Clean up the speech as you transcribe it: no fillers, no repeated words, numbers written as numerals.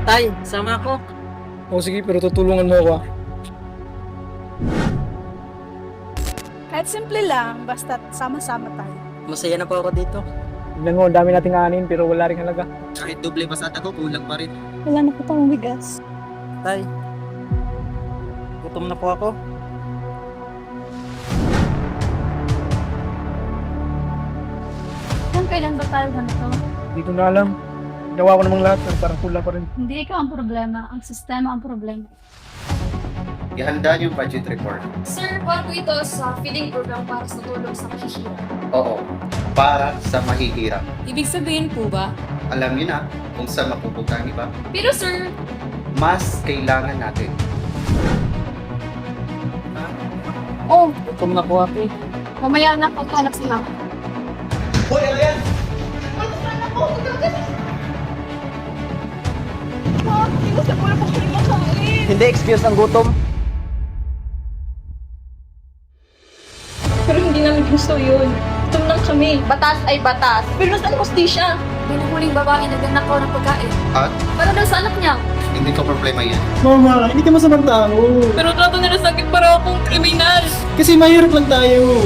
Tay, sama ako. O sige, pero tutulungan mo ako ah. Kahit simple lang, basta sama-sama tayo. Masaya na po ako dito. Tignan mo, ang dami nating anin pero wala rin halaga. Kahit doble pasada ko, kulang pa rin. Wala na po tayong bigas. Tay, gutom na po ako. Kailan ba tayo ganito? Hindi ko na alam. Gawa ko namang lahat pero parang kulang pa rin. Hindi ikaw ang problema, ang sistema ang problema. Ihanda yung budget report. Sir, para po ito sa feeding program para sa tulong sa mahihirap. Oo, para sa mahihirap. Ibig sabihin po ba? Alam niyo na kung saan mapupunta ang iba. Pero sir, Mas kailangan natin. Oh, Gutom na po ako. mamaya na paghanap sila. Hindi excuse ang gutom. Pero hindi namin gusto yun. Gutom lang kami. Batas ay batas. Pero nasaan hustisya? may nahuling babae na ganak ng pagkain. At Para daw sa anak niya. hindi ko problema yan. Mama, hindi ka masamang tao. Pero trato nila sa akin para akong kriminal. Kasi mahirap lang tayo.